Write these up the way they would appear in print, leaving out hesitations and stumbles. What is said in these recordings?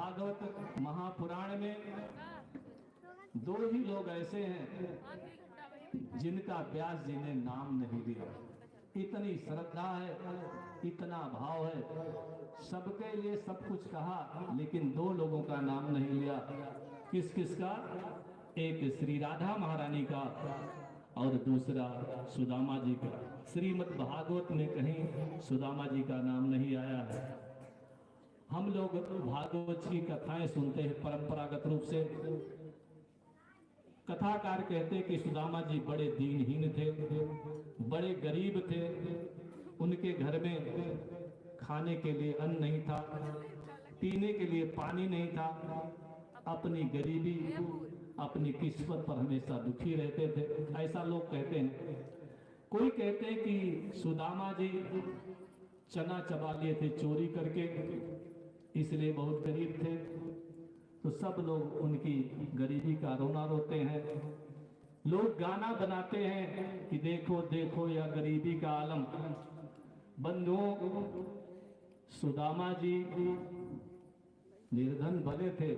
भागवत महापुराण में दो ही लोग ऐसे हैं जिनका व्यास जी ने नाम नहीं लिया। इतनी श्रद्धा है, इतना भाव है, सबके लिए सब कुछ कहा, लेकिन दो लोगों का नाम नहीं लिया। किस किस का? एक श्री राधा महारानी का और दूसरा सुदामा जी का। श्रीमद् भागवत में कहीं सुदामा जी का नाम नहीं आया है। हम लोग भागवत की कथाएं सुनते हैं परंपरागत रूप से। कथाकार कहते हैं कि सुदामा जी बड़े दीनहीन थे, बड़े गरीब थे, उनके घर में खाने के लिए अन्न नहीं था, पीने के लिए पानी नहीं था, अपनी गरीबी, अपनी किस्मत पर हमेशा दुखी रहते थे, ऐसा लोग कहते हैं। कोई कहते हैं कि सुदामा जी चना चबा लिए थे चोरी करके, इसलिए बहुत गरीब थे। तो सब लोग उनकी गरीबी का रोना रोते हैं। लोग गाना बनाते हैं कि देखो देखो या गरीबी का आलम। बंधुओं, सुदामा जी निर्धन भले थे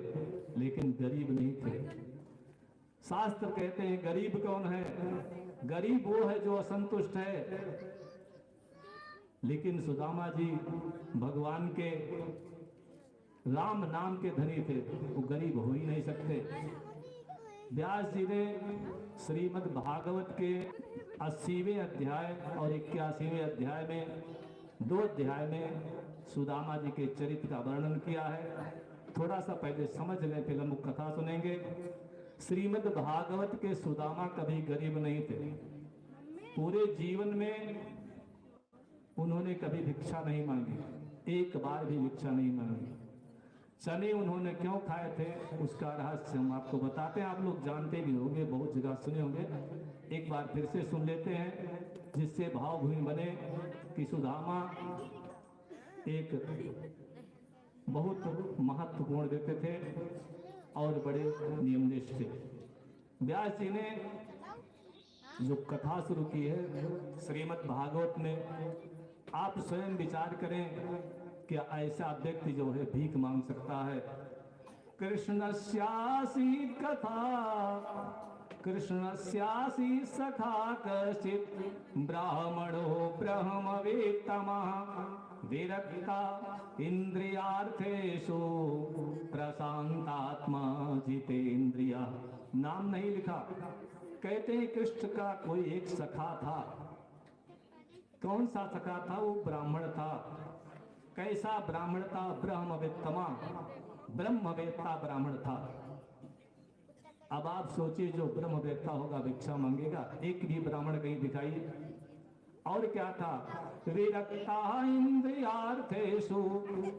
लेकिन गरीब नहीं थे। शास्त्र कहते हैं गरीब कौन है? गरीब वो है जो असंतुष्ट है। लेकिन सुदामा जी भगवान के राम नाम के धनी थे, वो गरीब हो ही नहीं सकते। व्यास जी ने श्रीमद् भागवत के 80वें अध्याय और 81वें अध्याय में, 2 अध्याय में सुदामा जी के चरित्र का वर्णन किया है। थोड़ा सा पहले समझ लें, फिर हम कथा सुनेंगे। श्रीमद् भागवत के सुदामा कभी गरीब नहीं थे। पूरे जीवन में उन्होंने कभी भिक्षा नहीं मांगी, एक बार भी भिक्षा नहीं मांगी। चने उन्होंने क्यों खाए थे उसका रहस्य हम आपको बताते हैं। आप लोग जानते भी होंगे, बहुत जगह सुने होंगे, एक बार फिर से सुन लेते हैं, जिससे भावभूमि बने कि सुदामा एक बहुत महत्वपूर्ण व्यक्ति थे और बड़े नियमनिष्ठ थे। व्यास जी ने जो कथा शुरू की है श्रीमद् भागवत में, आप स्वयं विचार करें, क्या ऐसा व्यक्ति जो है भीख मांग सकता है? कृष्णस्यासी कथा, कृष्णस्यासी सखा कश्चित् ब्राह्मणो ब्रह्मवेत्तमः विरक्ता इंद्रियार्थेषु प्रशांतात्मा जितेन्द्रिया। नाम नहीं लिखा। कहते हैं कृष्ण का कोई एक सखा था। कौन सा सखा था? वो ब्राह्मण था। कैसा ब्राह्मण था? ब्रह्मवेत्तमा, ब्रह्मवेत्ता ब्राह्मण था। अब आप सोचिए, जो ब्रह्मवेत्ता होगा भिक्षा मांगेगा? एक भी ब्राह्मण कहीं दिखाई? और क्या था? विरक्ता इंद्रियार्थेषु,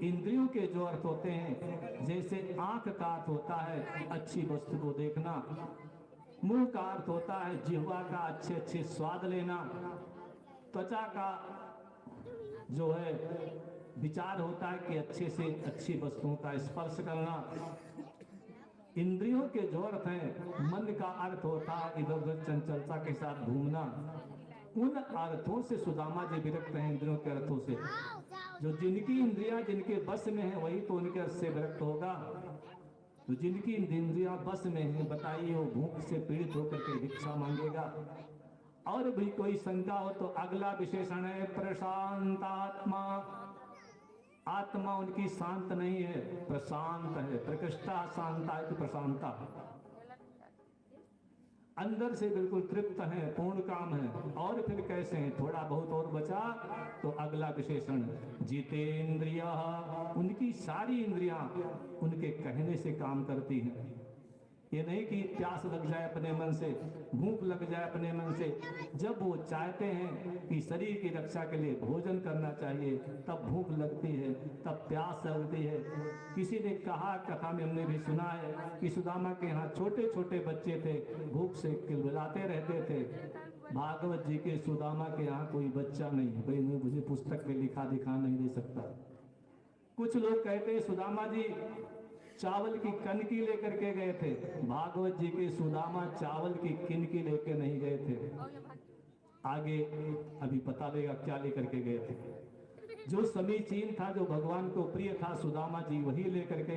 इंद्रियों के जो अर्थ होते हैं, जैसे आंख का अर्थ होता है अच्छी वस्तु को देखना, मुंह का अर्थ होता है जिह्वा का अच्छे अच्छे स्वाद लेना, त्वचा का जो है विचार होता है कि अच्छे से अच्छी वस्तुओं का स्पर्श करना। इंद्रियों के जो अर्थ हैं, मन का अर्थ होता है इधर उधर चंचलता के साथ घूमना। उन अर्थों से सुदामा जी विरक्त हैं, इंद्रियों के अर्थों से। जो जिनकी इंद्रियां जिनके बस में है वही तो उनके अर्थ से विरक्त होगा। तो जिनकी इंद्रियां बस में है, बताइए वो भूख से पीड़ित होकर के भिक्षा मांगेगा? और भी कोई शंका हो तो अगला विशेषण है प्रशांतात्मा। आत्मा उनकी शांत नहीं है, प्रशांत है। प्रकृष्टा शांता है, प्रशांता, अंदर से बिल्कुल तृप्त है, पूर्ण काम है। और फिर कैसे हैं? थोड़ा बहुत और बचा तो अगला विशेषण जितेंद्रिय। उनकी सारी इंद्रियां उनके कहने से काम करती हैं। ये नहीं कि प्यास लग जाए अपने मन से, भूख लग जाए अपने मन से। जब वो चाहते हैं कि शरीर की रक्षा के लिए भोजन करना चाहिए, तब भूख लगती है, तब प्यास लगती है। किसी ने कहा, कथा में हमने भी सुना है कि सुदामा के यहाँ छोटे छोटे बच्चे थे, भूख से किलबिलाते रहते थे। भागवत जी के सुदामा के यहाँ कोई बच्चा नहीं, भाई मुझे पुस्तक में लिखा दिखा नहीं दे सकता। कुछ लोग कहते हैं सुदामा जी चावल की कनकी लेकर के गए थे। भागवत जी के सुदामा चावल की किनकी लेकर नहीं गए थे। आगे अभी पता लगेगा क्या लेकर के गए थे। जो समीचीन था, जो भगवान को प्रिय था, सुदामा जी वही लेकर के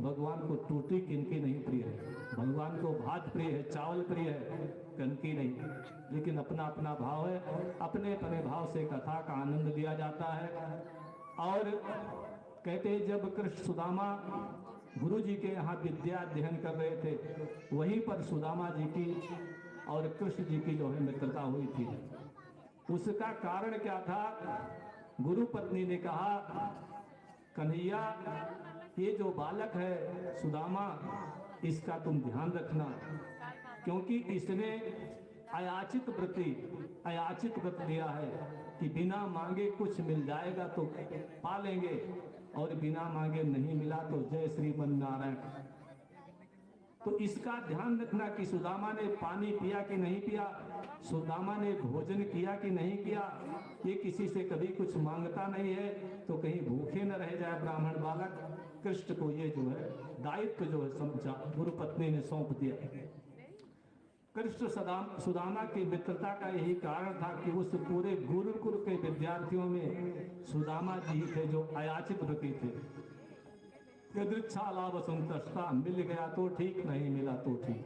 भगवान को टूटी किनकी नहीं प्रिय है। भगवान को भात प्रिय है, चावल प्रिय है, कनकी नहीं। लेकिन अपना अपना भाव है, अपने अपने भाव से कथा का आनंद लिया जाता है। और कहते हैं जब कृष्ण सुदामा गुरु जी के यहाँ विद्या अध्ययन कर रहे थे, वहीं पर सुदामा जी की और कृष्ण जी की जो है मित्रता हुई थी। उसका कारण क्या था? गुरु पत्नी ने कहा, कन्हैया ये जो बालक है सुदामा, इसका तुम ध्यान रखना, क्योंकि इसने अयाचित व्रत लिया है कि बिना मांगे कुछ मिल जाएगा तो पा लेंगे, और बिना मांगे नहीं मिला तो जय श्रीमन नारायण। तो इसका ध्यान रखना कि सुदामा ने पानी पिया कि नहीं पिया, सुदामा ने भोजन किया कि नहीं किया। ये किसी से कभी कुछ मांगता नहीं है, तो कहीं भूखे न रह जाए ब्राह्मण बालक। कृष्ण को ये जो है दायित्व जो है समझा, गुरु पत्नी ने सौंप दिया। कृष्ण सुदामा की मित्रता का यही कारण था कि उस पूरे गुरुकुल के विद्यार्थियों में सुदामा जी थे जो अयाचित व्रती थे। यदृच्छा लाभ संतष्टा, मिल गया तो ठीक, नहीं मिला तो ठीक,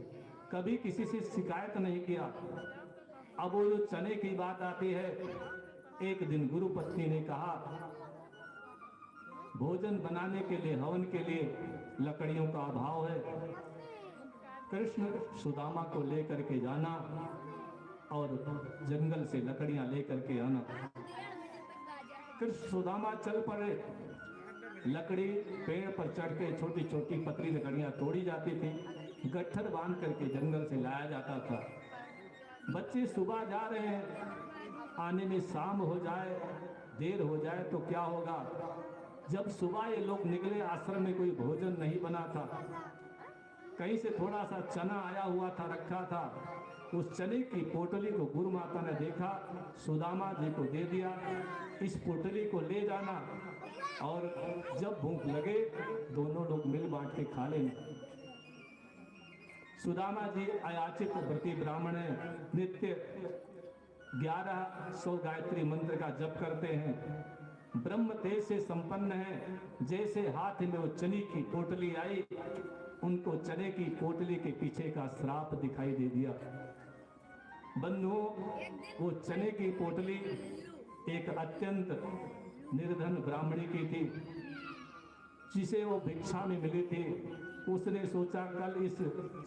कभी किसी से शिकायत नहीं किया। अब वो जो चने की बात आती है, एक दिन गुरु पत्नी ने कहा भोजन बनाने के लिए, हवन के लिए लकड़ियों का अभाव है, कृष्ण सुदामा को लेकर के जाना और जंगल से लकड़ियां लेकर के आना। कृष्ण सुदामा चल पड़े। लकड़ी पेड़ पर चढ़ के छोटी छोटी पतली लकड़ियां तोड़ी जाती थी, गट्ठर बांध करके जंगल से लाया जाता था। बच्चे सुबह जा रहे हैं, आने में शाम हो जाए, देर हो जाए तो क्या होगा? जब सुबह ये लोग निकले, आश्रम में कोई भोजन नहीं बना था, कहीं से थोड़ा सा चना आया हुआ था, रखा था। उस चने की पोटली को गुरु माता ने देखा, सुदामा जी को दे दिया, इस पोटली को ले जाना और जब भूख लगे दोनों लोग मिल बांट के खा लेना। सुदामा जी अयाचित व्रती ब्राह्मण है, नित्य 1100 गायत्री मंत्र का जप करते हैं, ब्रह्म तेज से संपन्न है। जैसे हाथ में वो चने की पोटली आई, उनको चने की पोटली के पीछे का श्राप दिखाई दे दिया। बंधुओं, वो चने की पोटली एक अत्यंत निर्धन ब्राह्मणी की थी, जिसे वो भिक्षा में मिली थी। उसने सोचा कल इस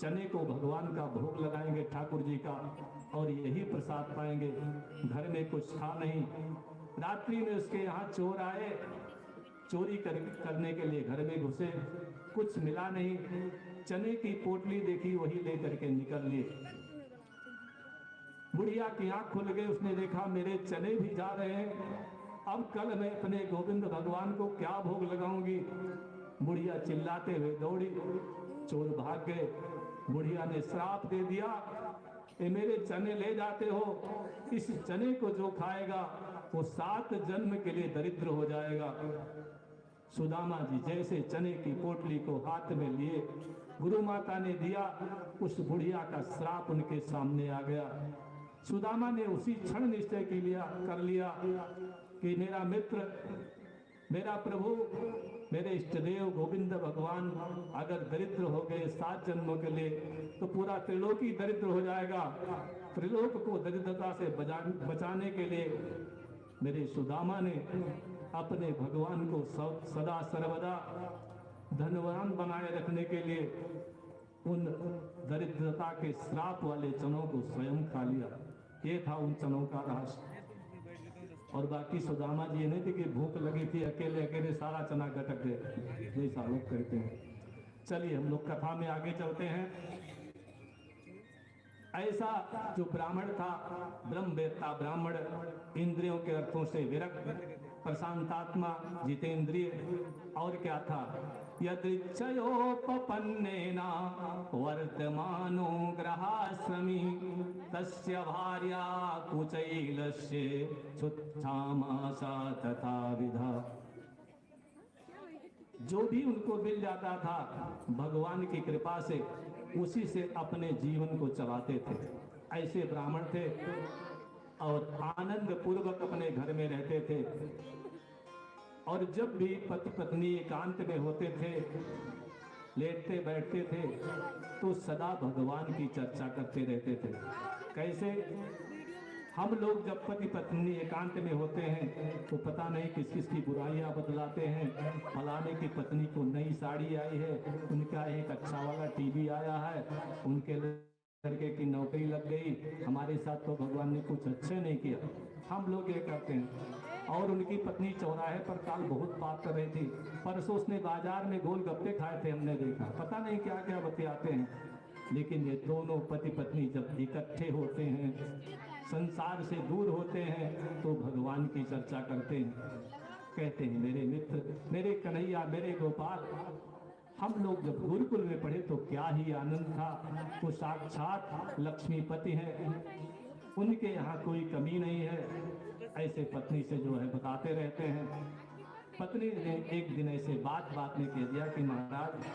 चने को भगवान का भोग लगाएंगे, ठाकुर जी का, और यही प्रसाद पाएंगे। घर में कुछ था नहीं। रात्रि में उसके यहाँ चोर आए, चोरी करने के लिए घर में घुसे, कुछ मिला नहीं। चने की पोटली देखी, वही लेकर के निकल लिए। बुढ़िया की आंख खुल गई, उसने देखा मेरे चने भी जा रहे हैं, अब कल मैं अपने गोविंद भगवान को क्या भोग लगाऊंगी। बुढ़िया चिल्लाते हुए दौड़ी, चोर भाग गए। बुढ़िया ने श्राप दे दिया, ये मेरे चने ले जाते हो, इस चने को जो खाएगा वो 7 जन्म के लिए दरिद्र हो जाएगा। सुदामा जी जैसे चने की पोटली को हाथ में लिए गुरु माता ने दिया, उस बुढ़िया का श्राप उनके सामने आ गया। सुदामा ने उसी क्षण निश्चय कर लिया कि मेरा मित्र, मेरा प्रभु, मेरे इष्ट देव गोविंद भगवान अगर दरिद्र हो गए 7 जन्मों के लिए, तो पूरा त्रिलोक ही दरिद्र हो जाएगा। त्रिलोक को दरिद्रता से बचाने के लिए मेरे सुदामा ने अपने भगवान को सदा सर्वदा धनवान बनाए रखने के लिए उन दरिद्रता के श्राप वाले चनों को स्वयं खा लिया। ये था उन चनों का रहस्य। और बाकी सुदामा जी नहीं थे कि भूख लगी थी, अकेले अकेले सारा चना गटक गए, जैसा लोग करते हैं। चलिए हम लोग कथा में आगे चलते हैं। ऐसा जो ब्राह्मण था, ब्रह्मवेत्ता ब्राह्मण, इंद्रियों के अर्थों से विरक्त, प्रशांतात्मा, जितेंद्रिय, और क्या था? यदृच्छयोपपन्नेना वर्तमानो ग्रहाश्रमी तस्य भार्या कुचैलस्य छुच्छामासा तथा विधा। जो भी उनको मिल जाता था भगवान की कृपा से, उसी से अपने जीवन को चलाते थे। ऐसे ब्राह्मण थे और आनंद पूर्वक अपने घर में रहते थे। और जब भी पति पत्नी एकांत में होते थे, लेटते बैठते थे, तो सदा भगवान की चर्चा करते रहते थे। कैसे? हम लोग जब पति पत्नी एकांत में होते हैं तो पता नहीं किस किस की बुराइयां बतलाते हैं। फलाने की पत्नी को नई साड़ी आई है, उनका एक अच्छा वाला टीवी आया है, उनके लड़के की नौकरी लग गई, हमारे साथ तो भगवान ने कुछ अच्छे नहीं किया। हम लोग ये करते हैं। और उनकी पत्नी चौराहे पर काल बहुत बात कर रही थी, परसों उसने बाजार में गोलगप्पे खाए थे, हमने देखा। पता नहीं क्या क्या बतियाते हैं। लेकिन ये दोनों पति पत्नी जब इकट्ठे होते हैं, संसार से दूर होते हैं, तो भगवान की चर्चा करते हैं। कहते हैं मेरे मित्र, मेरे कन्हैया, मेरे गोपाल, हम लोग जब गुरुकुल में पढ़े तो क्या ही आनंद था। वो साक्षात लक्ष्मीपति हैं, उनके यहाँ कोई कमी नहीं है। ऐसे पत्नी से जो है बताते रहते हैं। पत्नी ने एक दिन ऐसे बात में कह दिया कि महाराज,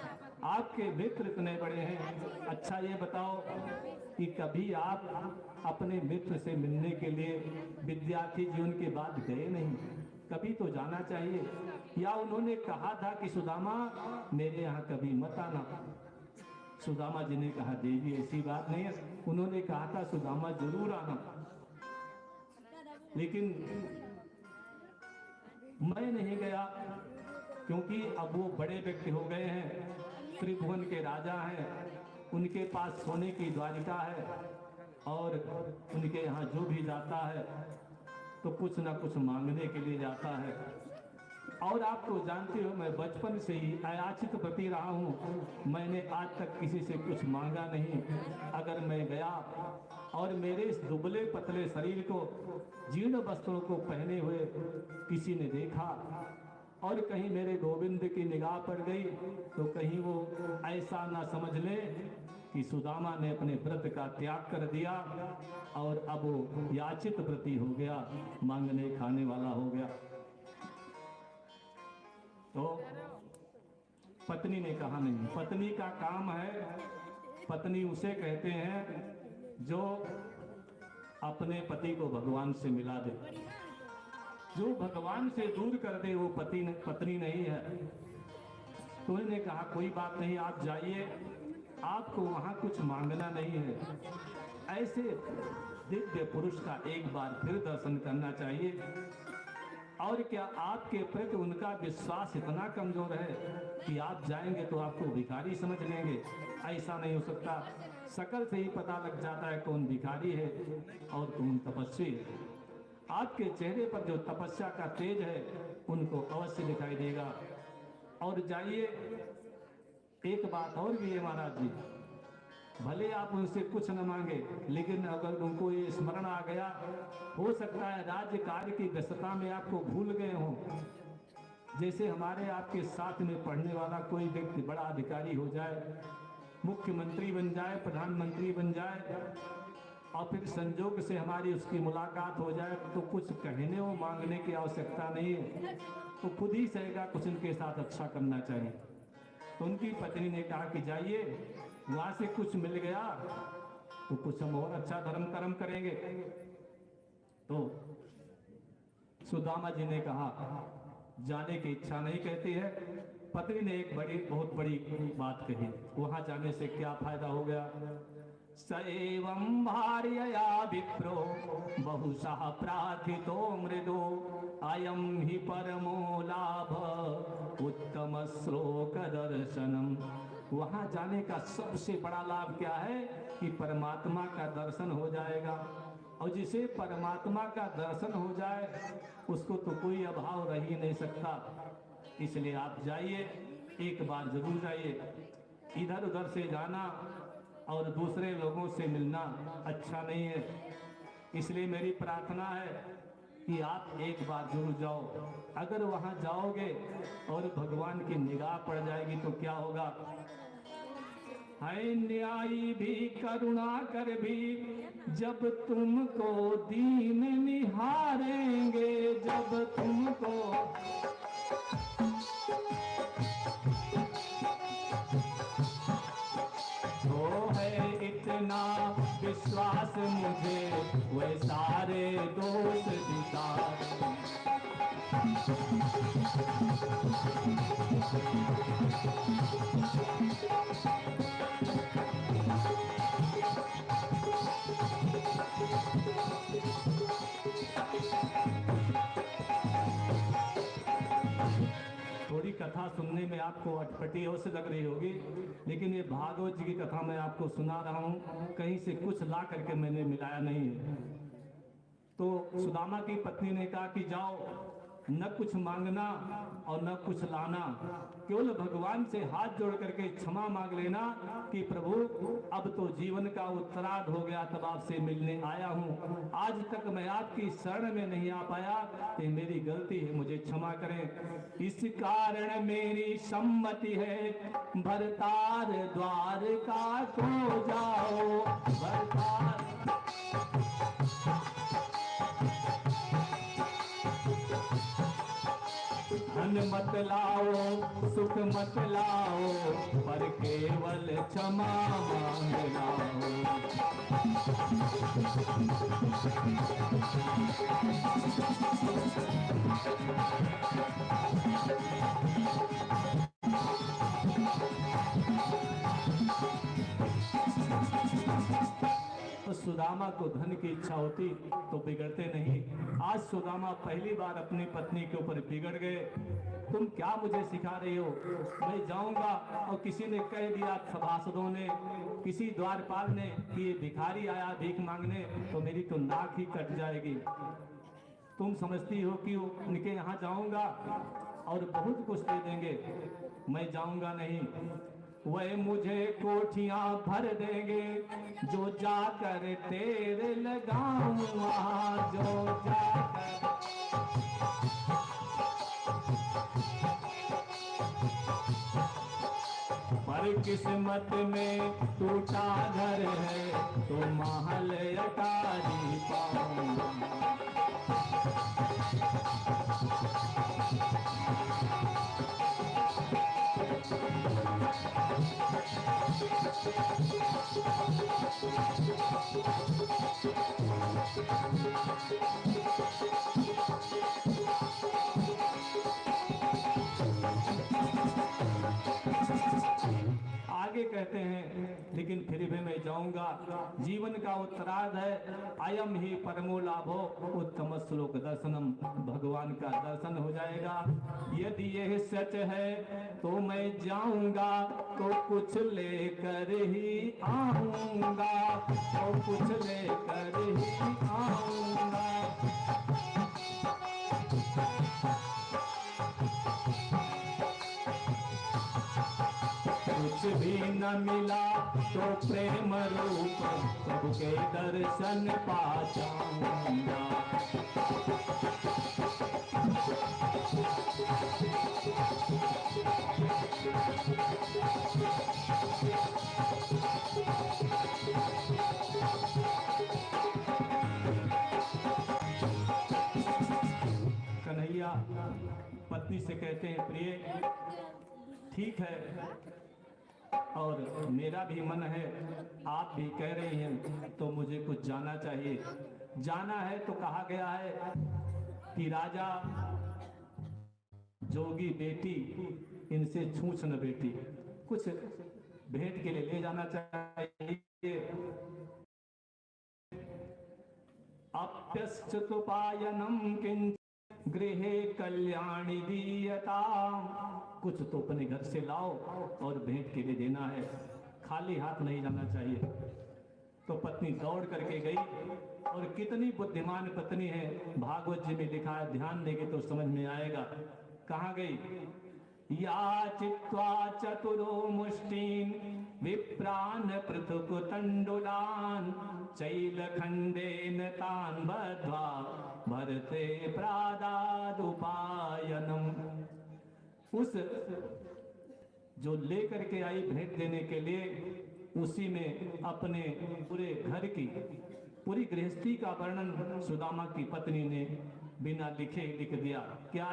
आपके मित्र इतने बड़े हैं, अच्छा ये बताओ कि कभी आप अपने मित्र से मिलने के लिए विद्यार्थी जीवन के बाद गए नहीं? कभी तो जाना चाहिए। या उन्होंने कहा था कि सुदामा मेरे यहाँ कभी मत आना? सुदामा जी ने कहा देवी ऐसी बात नहीं है, उन्होंने कहा था सुदामा जरूर आना, लेकिन मैं नहीं गया, क्योंकि अब वो बड़े व्यक्ति हो गए हैं, त्रिभुवन के राजा हैं, उनके पास सोने की द्वारिका है, और उनके यहाँ जो भी जाता है तो कुछ ना कुछ मांगने के लिए जाता है। और आप तो जानते हो मैं बचपन से ही अयाचित प्रति रहा हूँ, मैंने आज तक किसी से कुछ मांगा नहीं। अगर मैं गया और मेरे इस दुबले पतले शरीर को, जीर्ण वस्त्रों को पहने हुए किसी ने देखा और कहीं मेरे गोविंद की निगाह पड़ गई, तो कहीं वो ऐसा ना समझ ले कि सुदामा ने अपने व्रत का त्याग कर दिया और अब वो याचित प्रति हो गया, मांगने खाने वाला हो गया। तो पत्नी ने कहा नहीं, पत्नी का काम है, पत्नी उसे कहते हैं जो अपने पति को भगवान से मिला दे। जो भगवान से दूर कर दे वो पत्नी नहीं है। तो उन्होंने कहा कोई बात नहीं, आप जाइए, आपको वहां कुछ मांगना नहीं है। ऐसे दिव्य पुरुष का एक बार फिर दर्शन करना चाहिए। और क्या आपके प्रति उनका विश्वास इतना कमजोर है कि आप जाएंगे तो आपको भिखारी समझ लेंगे? ऐसा नहीं हो सकता। शकल से ही पता लग जाता है कौन भिखारी है और कौन तपस्वी है। आपके चेहरे पर जो तपस्या का तेज है उनको अवश्य दिखाई देगा। और जाइए, एक बात और भी है महाराज जी, भले आप उनसे कुछ न मांगे, लेकिन अगर उनको ये स्मरण आ गया, हो सकता है राज्य कार्य की व्यस्तता में आपको भूल गए हों। जैसे हमारे आपके साथ में पढ़ने वाला कोई व्यक्ति बड़ा अधिकारी हो जाए, मुख्यमंत्री बन जाए, प्रधानमंत्री बन जाए, और फिर संजोग से हमारी उसकी मुलाकात हो जाए, तो कुछ कहने और मांगने की आवश्यकता नहीं है, तो खुद ही सहेगा कुछ उनके साथ अच्छा करना चाहिए। तो उनकी पत्नी ने कहा कि जाइए, वहां से कुछ मिल गया तो कुछ हम और अच्छा धर्म कर्म करेंगे। तो सुदामा जी ने कहा जाने की इच्छा नहीं कहती है। पत्नी ने एक बहुत बड़ी बात कही, वहां जाने से क्या फायदा हो गया? सएवं भार्यया विप्रो बहुशः प्रार्थितो मृदो अयं हि परमो लाभ उत्तम श्लोक दर्शनम। वहां जाने का सबसे बड़ा लाभ क्या है कि परमात्मा का दर्शन हो जाएगा, और जिसे परमात्मा का दर्शन हो जाए उसको तो कोई अभाव रह ही नहीं सकता। इसलिए आप जाइए, एक बार जरूर जाइए। इधर उधर से जाना और दूसरे लोगों से मिलना अच्छा नहीं है। इसलिए मेरी प्रार्थना है कि आप एक बार जरूर जाओ। अगर वहां जाओगे और भगवान की निगाह पड़ जाएगी तो क्या होगा? है न्यायी भी करुणा कर भी जब तुमको दीन निहारेंगे, जब तुमको तो है इतना विश्वास पास मुझे वे सारे दोष दिखाए। थोड़ी कथा सुनने में आपको अटपटी अवश्य लग रही होगी, लेकिन ये भागवत जी की कथा मैं आपको सुना रहा हूँ, कहीं से कुछ ला करके मैंने मिलाया नहीं है। तो सुदामा की पत्नी ने कहा कि जाओ, न कुछ मांगना और न कुछ लाना, केवल भगवान से हाथ जोड़ करके क्षमा मांग लेना कि प्रभु अब तो जीवन का उत्तरार्ध हो गया, तब आपसे मिलने आया हूँ। आज तक मैं आपकी शरण में नहीं आ पाया, ये मेरी गलती है, मुझे क्षमा करें। इस कारण मेरी सम्मति है, भरतार द्वारका को जाओ। भरतार धन मत लाओ, सुख मत लाओ, पर केवल क्षमा मांग लाओ। तो सुदामा को धन की इच्छा होती तो बिगड़ते नहीं। आज सुदामा पहली बार अपनी पत्नी के ऊपर बिगड़ गए। तुम क्या मुझे सिखा रही हो? मैं जाऊंगा और किसी ने कह दिया, सभासदों ने, किसी द्वारपाल ने कि ये भिखारी आया भीख मांगने, तो मेरी तो नाक ही कट जाएगी। तुम समझती हो कि उनके यहाँ जाऊंगा और बहुत कुछ दे देंगे, मैं जाऊंगा नहीं। वह मुझे कोठियां भर देंगे, जो जाकर तेरे लगाऊंगा, जो जाकर। पर किस्मत में टूटा घर है, तो महल अटारी पाऊंगा। आगे कहते हैं, लेकिन फिर भी मैं जाऊंगा, जीवन का उत्तरार्ध है, अयम ही परमो लाभो उत्तम श्लोक दर्शनम, भगवान का दर्शन हो जाएगा। यदि यह सच है तो मैं जाऊंगा, तो कुछ लेकर ही आऊंगा, तो कुछ लेकर ही आऊंगा। कुछ भी न मिला तो प्रेम रूप प्रभु के दर्शन पा जाऊंगा। कन्हैया पत्नी से कहते हैं, प्रिय ठीक है, और मेरा भी मन है, आप भी कह रही हैं, तो मुझे कुछ जाना चाहिए। जाना है तो कहा गया है कि राजा जोगी बेटी, इनसे छूछ न बेटी, कुछ भेंट के लिए ले जाना चाहिए। अप्यश्चतुपायनम किंच गृहे कल्याणी दीयता, कुछ तो अपने घर से लाओ और भेंट के लिए देना है, खाली हाथ नहीं जाना चाहिए। तो पत्नी दौड़ करके गई, और कितनी बुद्धिमान पत्नी है, भागवत जी में लिखा है, ध्यान देंगे तो समझ में आएगा। कहाँ गई? याचित्वा चतुरो मुष्टीन विप्रान पृथुक तंडुलान, चैलखंडेन तान बद्ध्वा भरते प्रादादुपायनम। उस जो लेकर के आई भेंट देने के लिए, उसी में अपने पूरे घर की पूरी गृहस्थी का वर्णन सुदामा की पत्नी ने बिना लिखे लिख दिया। क्या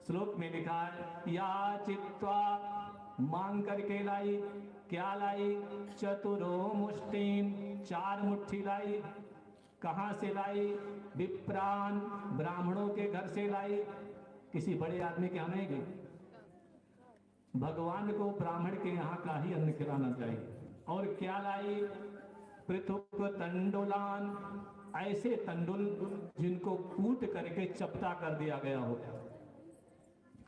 श्लोक में लिखा है, या चित्वा मांग करके लाई। क्या लाई? चतुरो मुष्टिम, 4 मुट्ठी लाई। कहां से लाई? विप्रान, ब्राह्मणों के घर से लाई। किसी बड़े आदमी के यहाँ नहीं गई। भगवान को ब्राह्मण के यहाँ का ही अन्न खिलाना चाहिए। और क्या लाई? पृथुक तंडुलान, ऐसे तंडुल जिनको कूट करके चपटा कर दिया गया हो।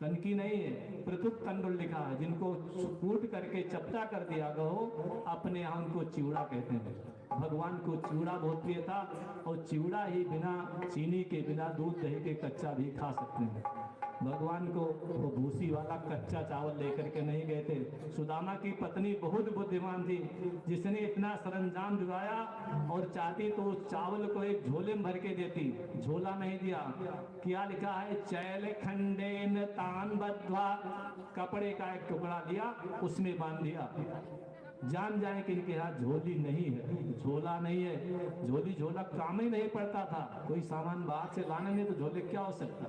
कनकी नहीं है, पृथुक तंडुल लिखा है, जिनको कूट करके चपटा कर दिया गया हो। अपने यहाँ उनको चिवड़ा कहते हैं। भगवान को चिवड़ा बहुत प्रिय था, और चिवड़ा ही बिना चीनी के, बिना दूध दही के कच्चा भी खा सकते हैं। भगवान को वो भूसी वाला कच्चा चावल लेकर के नहीं गए थे। सुदामा की पत्नी बहुत बुद्धिमान थी, जिसने इतना सरंजाम जुगाया और चाहती तो उस चावल को एक झोले में भर के देती। झोला नहीं दिया। क्या लिखा है? चैल खंडेन तान बद्ध्वा, कपड़े का एक टुकड़ा दिया, उसमें बांध दिया। जान जाए कि इनके यहाँ झोली नहीं है, झोला नहीं है। झोली झोला काम ही नहीं पड़ता था। कोई सामान बाहर से लाने में तो झोले क्या हो सकता।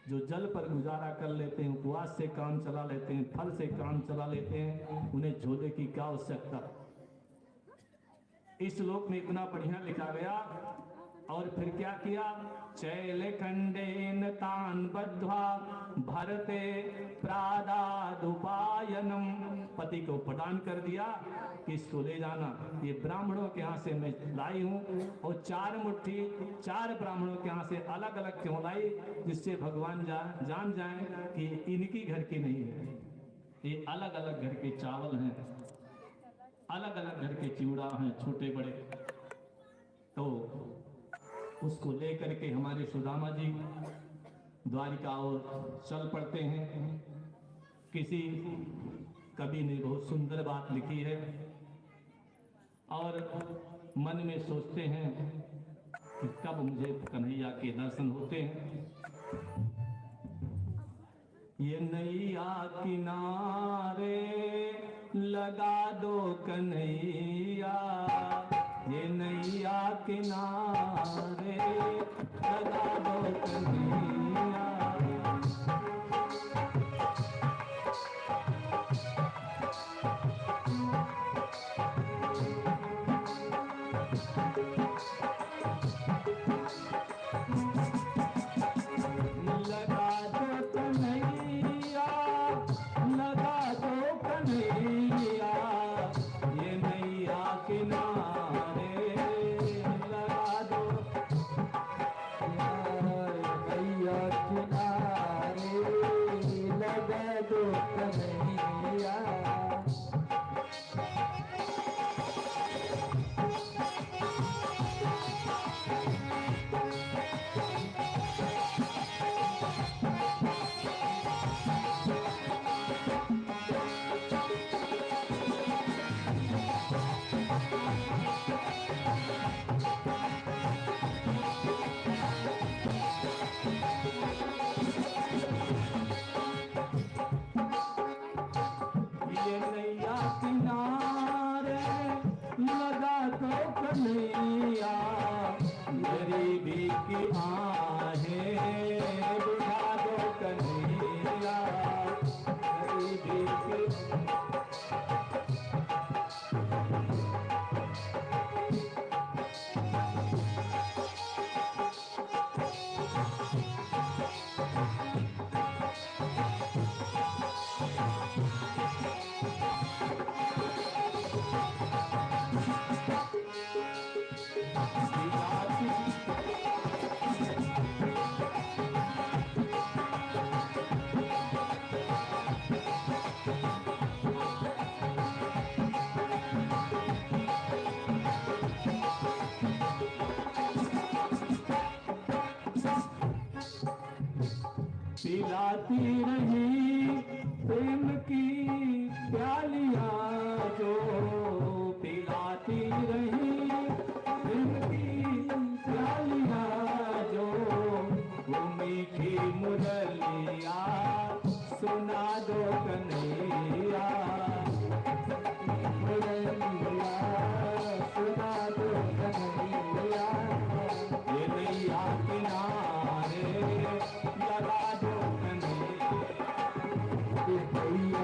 जो जल पर गुजारा कर लेते हैं, उपवास से काम चला लेते हैं, फल से काम चला लेते हैं, उन्हें झोले की क्या आवश्यकता। इस श्लोक में इतना बढ़िया लिखा गया। और फिर क्या किया? चैल खंडेन तान बद्ध्वा भरते प्रादादुपायनम, पति को प्रदान कर दिया कि इसको ले जाना, ये ब्राह्मणों के यहाँ से मैं लाई हूँ। और 4 मुट्ठी 4 ब्राह्मणों के यहाँ से अलग अलग क्यों लाई? जिससे भगवान जान जाए कि इनकी घर की नहीं है, ये अलग अलग घर के चावल हैं, अलग अलग घर के चिवड़ा हैं, छोटे बड़े। तो उसको लेकर के हमारे सुदामा जी द्वारिका और चल पड़ते हैं। किसी कवि ने बहुत सुंदर बात लिखी है, और मन में सोचते हैं कि कब मुझे कन्हैया के दर्शन होते हैं। ये नैया किनारे लगा दो कन्हैया, ये नैया किनारे लगा दो कन्हैया। पिलाती रही प्रेम की प्यालियां जो, पिलाती रही प्रेम की प्यालियां जो, वो मीठी मुरलिया सुना दो कन्हैया, मुरलिया सुना दो कन्हैया। ये नैया किनारे लगा दो कन्हैया, ये नैया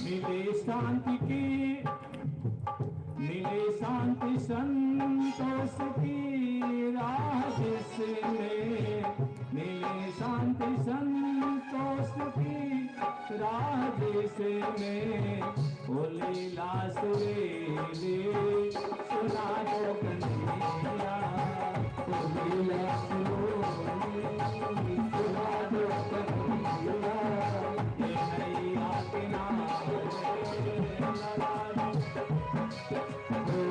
मिले शांति की, मिले शांति संतोष की राह जिसमें, मिले शांति संतोष की राह जिसमें, ओ लीला सुरीली सुना दो कन्हैया, ओ लीला सुरीली सुना दो कन्हैया, ये नैया किनारे लगा दो, ओ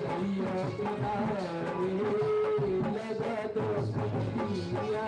नैया किनारे लगा दो कन्हैया।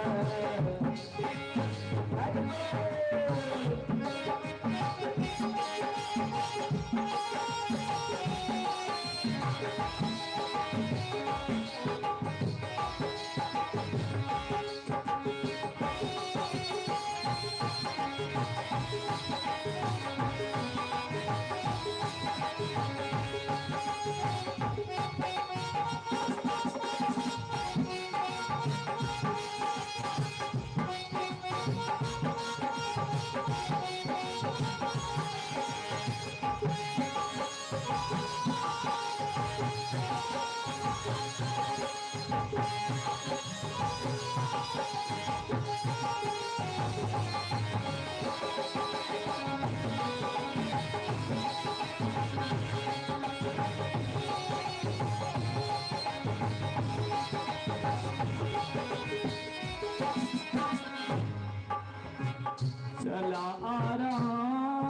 चला आ रहा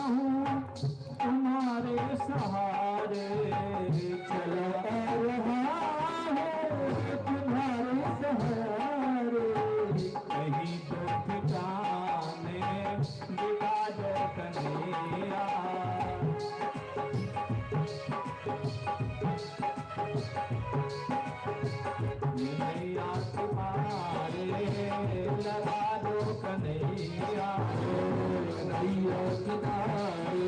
हूँ तुम्हारे सहारे, चला आ रहा हूँ तुम्हारे सहारे, कहीं तो ठिकाने दिखा दो कन्हैया, नैया तुम्हारे लगा दो कन्हैया, नैया किनारे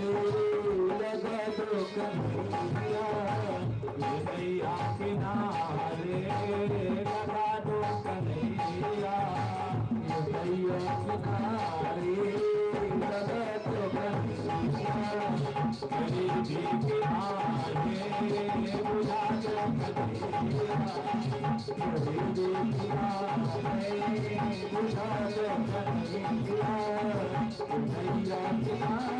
लगा दो कन्हैया, नैया किनारे लगा दो कन्हैया, नैया किनारे लगा दो कन्हैया, गरीबी के आगे बुझा दो कन्हैया, गरीबी के आगे बुझा दो कन्हैया, नैया किनारे